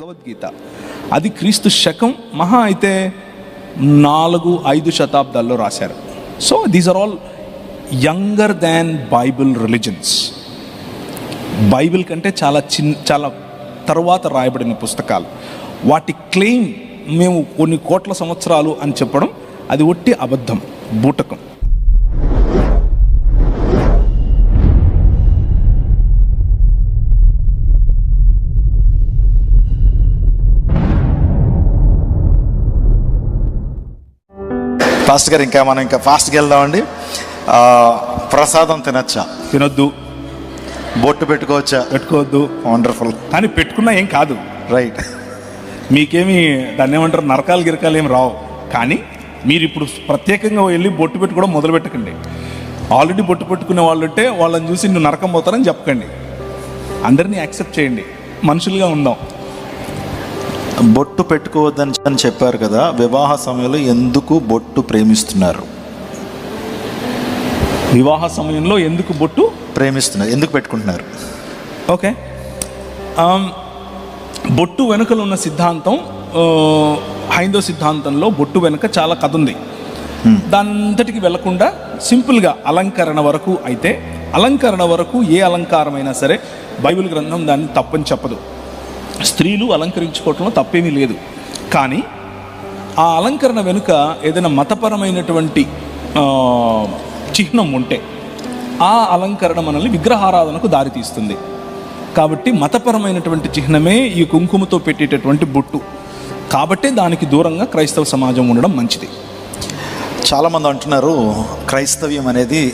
భగవద్గీత అది క్రీస్తు శకం మహా అయితే 4-5 శతాబ్దాల్లో రాశారు. So these are all younger than Bible religions. Bible కంటే చాలా తర్వాత రాయబడిన పుస్తకాలు. వాటి క్లెయిమ్ మేము కొన్ని కోట్ల సంవత్సరాలు అని చెప్పడం అది ఒట్టి అబద్ధం, బూటకం. పాస్టర్ గారు మనం ఫాస్ట్గా వెళ్దామండి. ప్రసాదం తినచ్చా? తినొద్దు. బొట్టు పెట్టుకోవచ్చా? పెట్టుకోవద్దు. వండర్ఫుల్. కానీ పెట్టుకున్నా ఏం కాదు. రైట్. మీకేమి దాన్ని ఏమంటారు, నరకాలు గిరకాలు ఏమి రావు. కానీ మీరు ఇప్పుడు ప్రత్యేకంగా వెళ్ళి బొట్టు పెట్టుకోవడం మొదలు పెట్టకండి. ఆల్రెడీ బొట్టు పెట్టుకునే వాళ్ళు ఉంటే వాళ్ళని చూసి నువ్వు నరకం పోతారని చెప్పకండి. అందరినీ యాక్సెప్ట్ చేయండి, మనుషులుగా ఉందాం. బొట్టు పెట్టుకోవద్దని చెప్పారు కదా, వివాహ సమయంలో ఎందుకు బొట్టు ప్రేమిస్తున్నారు? వివాహ సమయంలో ఎందుకు బొట్టు ప్రేమిస్తున్నారు, ఎందుకు పెట్టుకుంటున్నారు? ఓకే, బొట్టు వెనుకలు ఉన్న సిద్ధాంతం, హైందవ సిద్ధాంతంలో బొట్టు వెనుక చాలా కథ ఉంది. దానంతటికి వెళ్లకుండా సింపుల్గా అలంకరణ వరకు అయితే, అలంకరణ వరకు ఏ అలంకారమైనా సరే బైబిల్ గ్రంథం దాన్ని తప్పని చెప్పదు. స్త్రీలు అలంకరించుకోవటంలో తప్పేమీ లేదు. కానీ ఆ అలంకరణ వెనుక ఏదైనా మతపరమైనటువంటి చిహ్నం ఉంటే ఆ అలంకరణ మనల్ని విగ్రహారాధనకు దారితీస్తుంది. కాబట్టి మతపరమైనటువంటి చిహ్నమే ఈ కుంకుమతో పెట్టేటటువంటి బొట్టు. కాబట్టి దానికి దూరంగా క్రైస్తవ సమాజం ఉండడం మంచిది. చాలామంది అంటున్నారు క్రైస్తవ్యం అనేది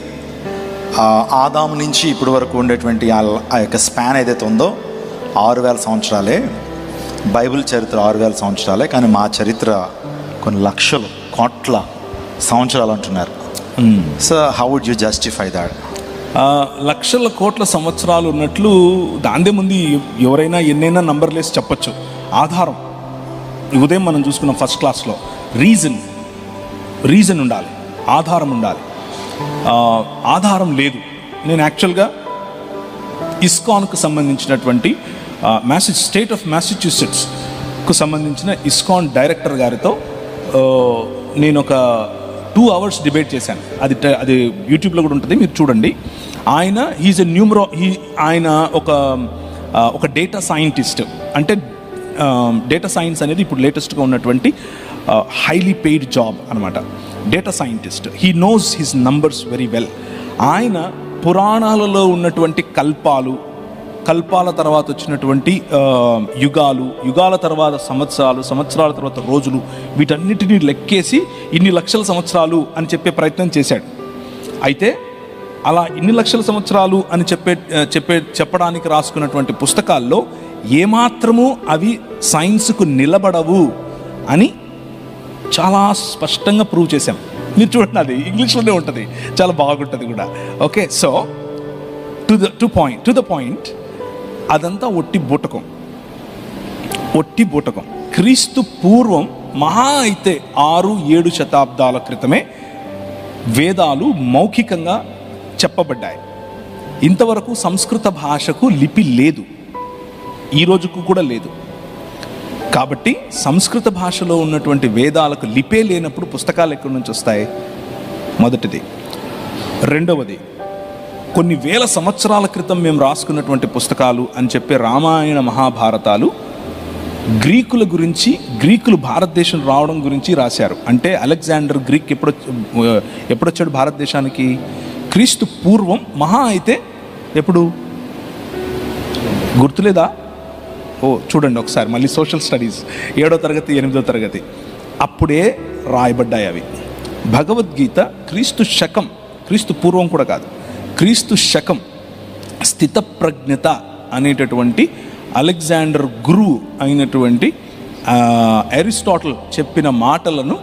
ఆదాము నుంచి ఇప్పటి వరకు ఉండేటువంటి ఆ యొక్క స్పాన్ ఏదైతే ఉందో 6000 సంవత్సరాలే, బైబిల్ చరిత్ర 6000 సంవత్సరాలే, కానీ మా చరిత్ర కొన్ని లక్షలు కోట్ల సంవత్సరాలు అంటున్నారు. So how would you justify that? లక్షల కోట్ల సంవత్సరాలు ఉన్నట్లు దాందే ముందు ఎవరైనా ఎన్నైనా నంబర్ లేసి చెప్పచ్చు. ఆధారం ఉదయం మనం చూసుకున్నాం ఫస్ట్ క్లాస్లో, రీజన్ ఉండాలి, ఆధారం ఉండాలి. ఆధారం లేదు. నేను యాక్చువల్గా ఇస్కాన్కు సంబంధించినటువంటి స్టేట్ ఆఫ్ మ్యాసచ్యూసెట్స్కు సంబంధించిన ఇస్కాన్ డైరెక్టర్ గారితో నేను ఒక 2 hours డిబేట్ చేశాను. అది యూట్యూబ్లో కూడా ఉంటుంది, మీరు చూడండి. ఆయన ఆయన ఒక డేటా సైంటిస్ట్. అంటే డేటా సైన్స్ అనేది ఇప్పుడు లేటెస్ట్గా ఉన్నటువంటి హైలీ పెయిడ్ జాబ్ అనమాట. Data scientist, he knows his numbers very well. ఆయన పురాణాలలో ఉన్నటువంటి కల్పాల తర్వాత వచ్చినటువంటి యుగాల తర్వాత సంవత్సరాల తర్వాత రోజులు, వీటన్నిటినీ లెక్కేసి ఇన్ని లక్షల సంవత్సరాలు అని చెప్పే ప్రయత్నం చేశాడు. అయితే అలా ఇన్ని లక్షల సంవత్సరాలు అని చెప్పడానికి రాసుకున్నటువంటి పుస్తకాల్లో ఏమాత్రము అవి సైన్స్కు నిలబడవు అని చాలా స్పష్టంగా ప్రూవ్ చేశాం. మీరు చూడండి, అది ఇంగ్లీష్లోనే ఉంటుంది, చాలా బాగుంటుంది కూడా. Okay, so to the point, అదంతా ఒట్టి బూటకం. క్రీస్తు పూర్వం మహా అయితే 6-7 శతాబ్దాల క్రితమే వేదాలు మౌఖికంగా చెప్పబడ్డాయి. ఇంతవరకు సంస్కృత భాషకు లిపి లేదు, ఈ రోజుకు కూడా లేదు. కాబట్టి సంస్కృత భాషలో ఉన్నటువంటి వేదాలకు లిపే లేనప్పుడు పుస్తకాలు ఎక్కడి నుంచి వస్తాయి? మొదటిది. రెండవది, కొన్ని వేల సంవత్సరాల క్రితం మేము రాసుకున్నటువంటి పుస్తకాలు అని చెప్పే రామాయణ మహాభారతాలు గ్రీకులు భారతదేశం రావడం గురించి రాశారు. అంటే అలెగ్జాండర్ గ్రీక్ ఎప్పుడొచ్చాడు భారతదేశానికి? క్రీస్తు పూర్వం మహా అయితే ఎప్పుడు గుర్తులేదా? చూడండి ఒకసారి మళ్ళీ సోషల్ స్టడీస్ 7వ తరగతి 8వ తరగతి అప్పుడే రాయబడ్డాయి అవి. భగవద్గీత క్రీస్తు పూర్వం కూడా కాదు, క్రీస్తు శకం స్థితప్రజ్ఞత అనేటటువంటి అలెగ్జాండర్ గురువు అయినటువంటి అరిస్టాటిల్ చెప్పిన మాటలను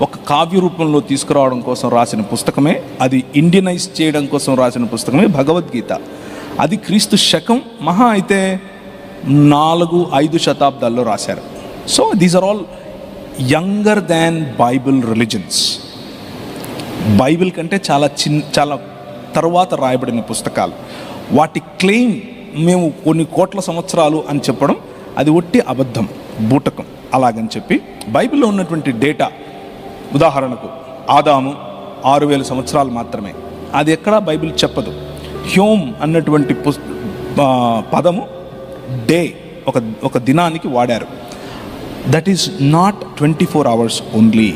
ఒక కావ్య రూపంలో తీసుకురావడం కోసం రాసిన పుస్తకమే, అది ఇండియనైజ్ చేయడం కోసం రాసిన పుస్తకమే భగవద్గీత. అది క్రీస్తు శకం మహా అయితే 4-5 శతాబ్దాల్లో రాశారు. So these are all younger than Bible religions. Bible కంటే చాలా తర్వాత రాయబడిన పుస్తకాలు. వాటి క్లెయిమ్ మేము కొన్ని కోట్ల సంవత్సరాలు అని చెప్పడం అది ఒట్టి అబద్ధం, బూటకం. అలాగని చెప్పి బైబిల్లో ఉన్నటువంటి డేటా, ఉదాహరణకు ఆదాము 6000 సంవత్సరాలు మాత్రమే, అది ఎక్కడా బైబిల్ చెప్పదు. హ్యోమ్ అన్నటువంటి పదము డే, ఒక దినానికి వాడారు. That is not 24 hours only.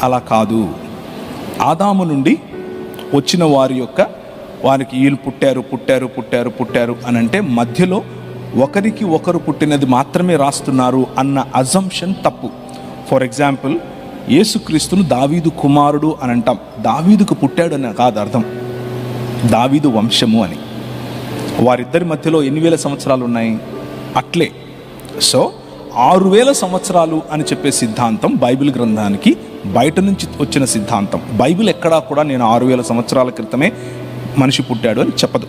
అలా కాదు. ఆదాము నుండి వచ్చిన వారికి వీళ్ళు పుట్టారు అని అంటే మధ్యలో ఒకరికి ఒకరు పుట్టినది మాత్రమే రాస్తున్నారు అన్న అజంప్షన్ తప్పు. ఫర్ ఎగ్జాంపుల్, యేసుక్రీస్తును దావీదు కుమారుడు అని అంటాం. దావీదుకు పుట్టాడు అని కాదు అర్థం, దావీదు వంశము అని. వారిద్దరి మధ్యలో ఎన్ని వేల సంవత్సరాలు ఉన్నాయి? అట్లే. సో 6000 సంవత్సరాలు అని చెప్పే సిద్ధాంతం బైబిల్ గ్రంథానికి బయట నుంచి వచ్చిన సిద్ధాంతం. బైబిల్ ఎక్కడా కూడా నేను 6000 సంవత్సరాల క్రితమే మనిషి పుట్టాడు అని చెప్పదు.